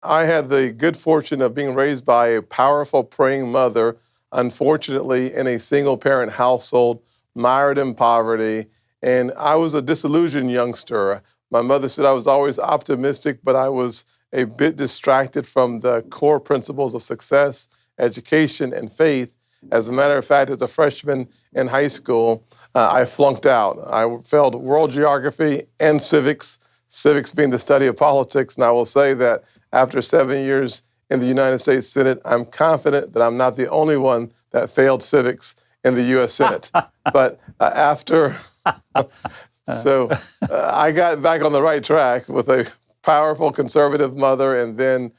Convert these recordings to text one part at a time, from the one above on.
I had the good fortune of being raised by a powerful praying mother, unfortunately in a single parent household, mired in poverty, and I was a disillusioned youngster. My mother said I was always optimistic, but I was a bit distracted from the core principles of success, education, and faith. As a matter of fact, as a freshman in high school, I flunked out. I failed world geography and civics being the study of politics, and I will say that after 7 years in the United States Senate, I'm confident that I'm not the only one that failed civics in the U.S. Senate. But I got back on the right track with a powerful conservative mother, and then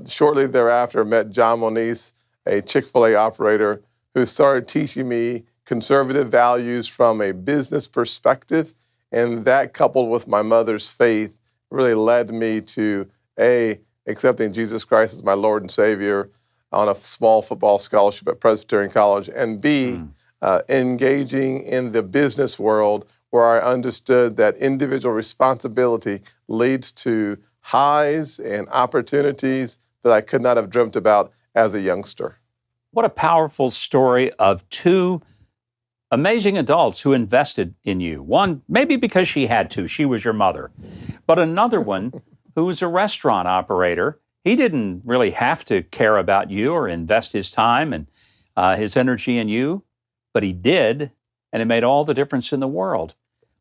shortly thereafter met John Moniz, a Chick-fil-A operator, who started teaching me conservative values from a business perspective. And that, coupled with my mother's faith, really led me to A, accepting Jesus Christ as my Lord and Savior on a small football scholarship at Presbyterian College, and B, engaging in the business world where I understood that individual responsibility leads to highs and opportunities that I could not have dreamt about as a youngster. What a powerful story of two amazing adults who invested in you. One, maybe because she had to, she was your mother, but another one who was a restaurant operator. He didn't really have to care about you or invest his time and his energy in you, but he did, and it made all the difference in the world.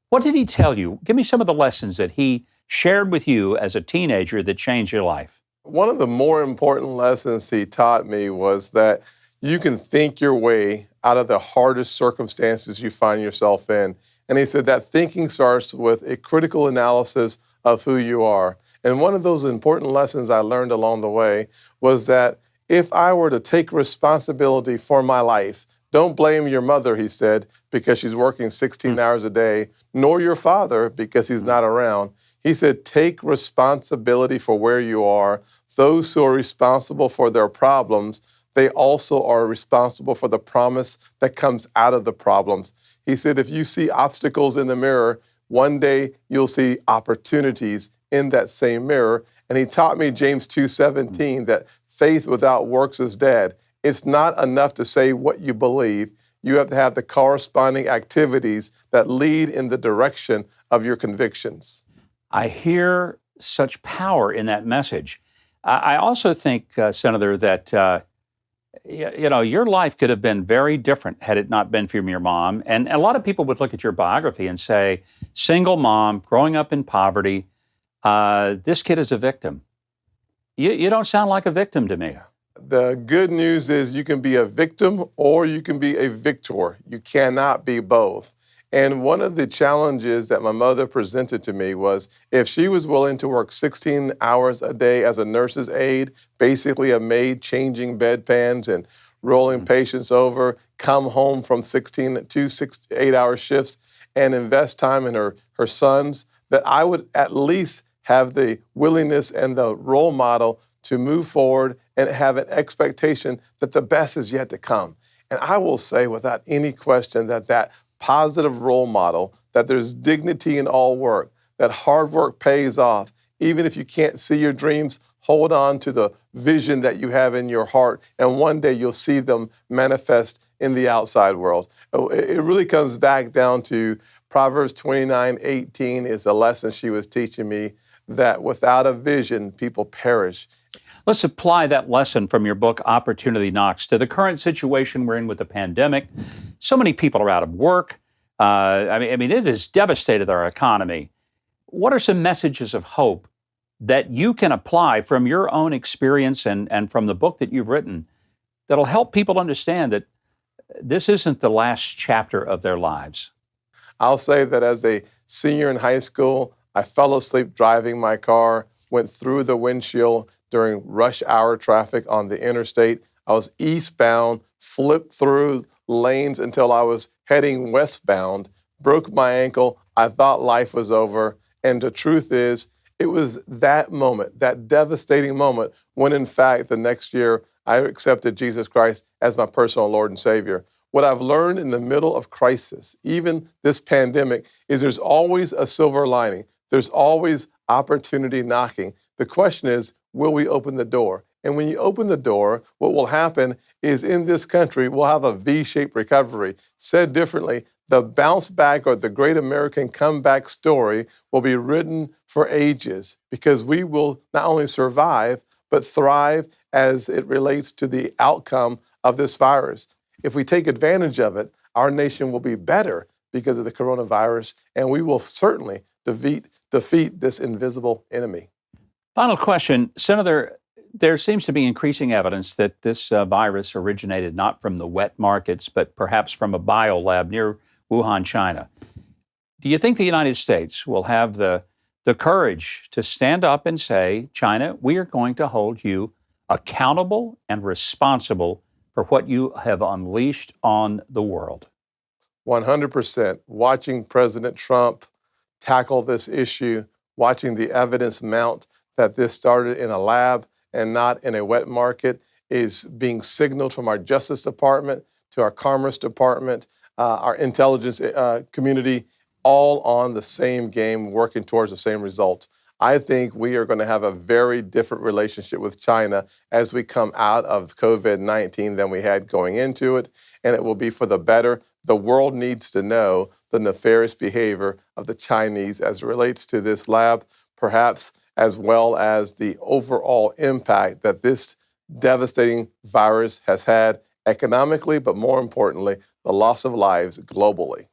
What did he tell you? Give me some of the lessons that he shared with you as a teenager that changed your life. One of the more important lessons he taught me was that you can think your way out of the hardest circumstances you find yourself in. And he said that thinking starts with a critical analysis of who you are. And one of those important lessons I learned along the way was that if I were to take responsibility for my life, don't blame your mother, he said, because she's working 16 hours a day, nor your father because he's not around. He said, take responsibility for where you are. Those who are responsible for their problems, they also are responsible for the promise that comes out of the problems. He said, if you see obstacles in the mirror, one day you'll see opportunities in that same mirror. And he taught me James 2:17, that faith without works is dead. It's not enough to say what you believe. You have to have the corresponding activities that lead in the direction of your convictions. I hear such power in that message. I also think, Senator, that your life could have been very different had it not been for your mom. And a lot of people would look at your biography and say, single mom, growing up in poverty, this kid is a victim. You don't sound like a victim to me. The good news is you can be a victim or you can be a victor. You cannot be both. And one of the challenges that my mother presented to me was if she was willing to work 16 hours a day as a nurse's aide, basically a maid changing bedpans and rolling patients over, come home from 16 to 8-hour shifts and invest time in her sons, that I would at least have the willingness and the role model to move forward and have an expectation that the best is yet to come. And I will say without any question that positive role model, that there's dignity in all work, that hard work pays off. Even if you can't see your dreams, hold on to the vision that you have in your heart, and one day you'll see them manifest in the outside world. It really comes back down to Proverbs 29:18 is the lesson she was teaching me, that without a vision, people perish. Let's apply that lesson from your book, Opportunity Knocks, to the current situation we're in with the pandemic. So many people are out of work. I mean, it has devastated our economy. What are some messages of hope that you can apply from your own experience and from the book that you've written that'll help people understand that this isn't the last chapter of their lives? I'll say that as a senior in high school, I fell asleep driving my car, went through the windshield during rush hour traffic on the interstate. I was eastbound, flipped through lanes until I was heading westbound, broke my ankle. I thought life was over. And the truth is, it was that moment, that devastating moment, when in fact the next year I accepted Jesus Christ as my personal Lord and Savior. What I've learned in the middle of crisis, even this pandemic, is there's always a silver lining. There's always opportunity knocking. The question is, will we open the door? And when you open the door, what will happen is in this country, we'll have a V-shaped recovery. Said differently, the bounce back or the great American comeback story will be written for ages because we will not only survive, but thrive as it relates to the outcome of this virus. If we take advantage of it, our nation will be better because of the coronavirus, and we will certainly defeat this invisible enemy. Final question, Senator. There seems to be increasing evidence that this virus originated not from the wet markets, but perhaps from a biolab near Wuhan, China. Do you think the United States will have the courage to stand up and say, China, we are going to hold you accountable and responsible for what you have unleashed on the world? 100%. Watching President Trump tackle this issue, watching the evidence mount that this started in a lab and not in a wet market is being signaled from our Justice Department to our Commerce Department, our intelligence community, all on the same game, working towards the same results. I think we are going to have a very different relationship with China as we come out of COVID-19 than we had going into it, and it will be for the better. The world needs to know the nefarious behavior of the Chinese as it relates to this lab, perhaps as well as the overall impact that this devastating virus has had economically, but more importantly, the loss of lives globally.